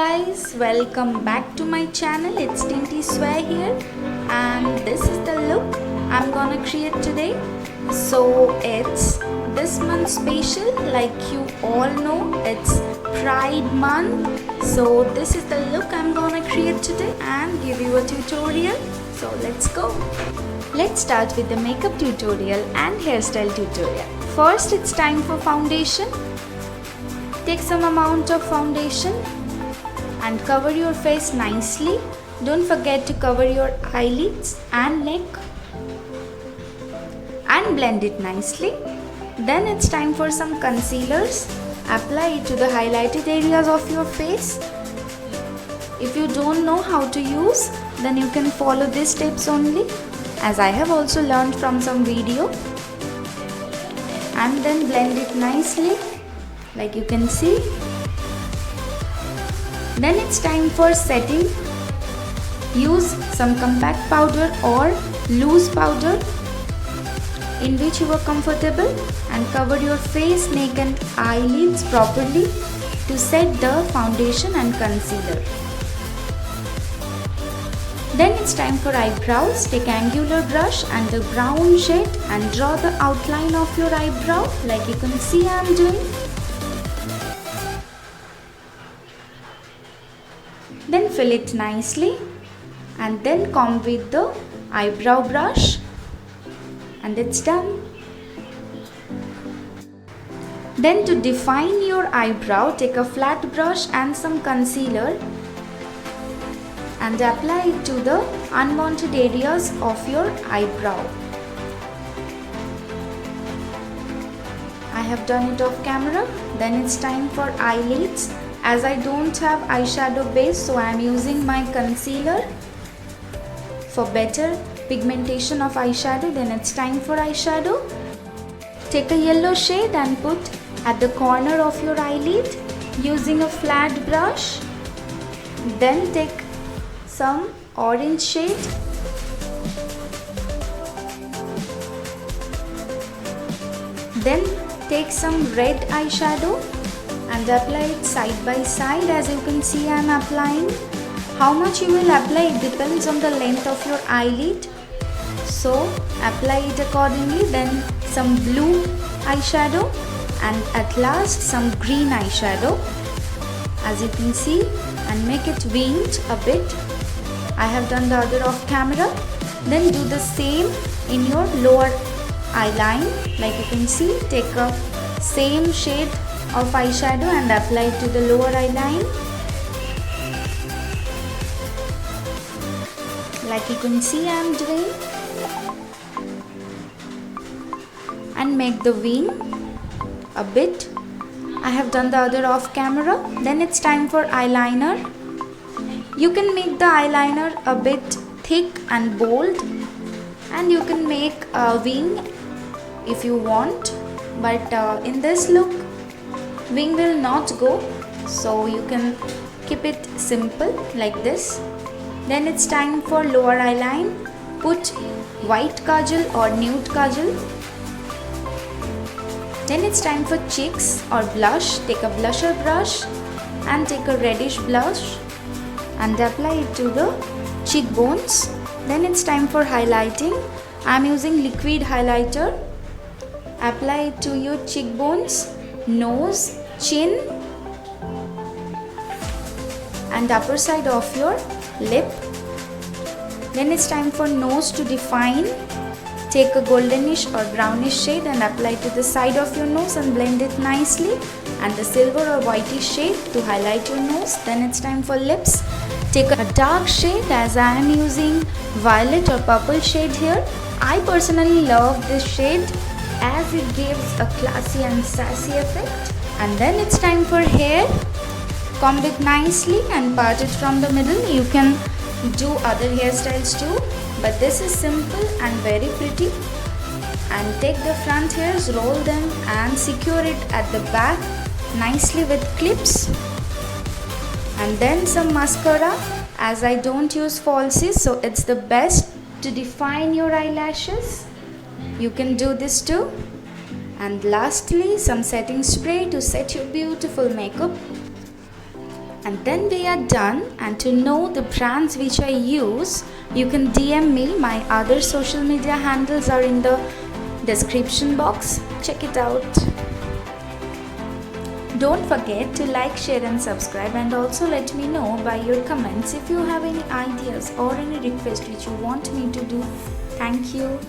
guys, welcome back to my channel. It's Tinty Swear here, and this is the look I'm gonna create today. So it's this month special, like you all know, it's Pride month. So this is the look I'm gonna create today and give you a tutorial. So let's go. Let's start with the makeup tutorial and hairstyle tutorial. First, it's time for foundation. Take some amount of foundation and cover your face nicely. Don't forget to cover your eyelids and neck and blend it nicely. Then it's time for some concealers. Apply it to the highlighted areas of your face. If you don't know how to use, then you can follow these steps only, as I have also learned from some video. And then blend it nicely, like you can see. Then it's time for setting. Use some compact powder or loose powder in which you are comfortable, and cover your face, neck and eyelids properly to set the foundation and concealer. Then it's time for eyebrows. Take angular brush and the brown shade and draw the outline of your eyebrow, like you can see I'm doing. Then fill it nicely and then comb with the eyebrow brush, and it's done. Then to define your eyebrow, take a flat brush and some concealer and apply it to the unwanted areas of your eyebrow. I have done it off camera. Then it's time for eyelids. As I don't have eyeshadow base, so I am using my concealer for better pigmentation of eyeshadow. Then it's time for eyeshadow. Take a yellow shade and put at the corner of your eyelid using a flat brush. Then take some orange shade then take some red eyeshadow and apply it side by side, as you can see I am applying. How much you will apply, it depends on the length of your eyelid, so apply it accordingly. Then some blue eyeshadow and at last some green eyeshadow, as you can see, and make it winged a bit. I have done the other off camera. Then do the same in your lower eyeline, like you can see. Take a same shade of eyeshadow and apply it to the lower eyeline, like you can see I am doing, and make the wing a bit. I have done the other off camera. Then it's time for eyeliner. You can make the eyeliner a bit thick and bold, and you can make a wing if you want, but in this look wing will not go, so you can keep it simple like this. Then it's time for lower eyeline. Put white kajal or nude kajal. Then it's time for cheeks or blush. Take a blusher brush and take a reddish blush and apply it to the cheekbones. Then it's time for highlighting. I am using liquid highlighter. Apply it to your cheekbones, nose, chin and upper side of your lip. Then it's time for nose to define. Take a goldenish or brownish shade and apply it to the side of your nose and blend it nicely, and the silver or whitish shade to highlight your nose. Then it's time for lips. Take a dark shade, as I am using violet or purple shade here. I personally love this shade as it gives a classy and sassy effect. And then it's time for hair. Comb it nicely and part it from the middle. You can do other hairstyles too, but this is simple and very pretty. And take the front hairs, roll them and secure it at the back nicely with clips. And then some mascara, as I don't use falsies, so it's the best to define your eyelashes. You can do this too. And lastly, some setting spray to set your beautiful makeup. And then we are done, and to know the brands which I use, you can DM me. My other social media handles are in the description box. Check it out. Don't forget to like, share and subscribe, and also let me know by your comments if you have any ideas or any request which you want me to do. Thank you.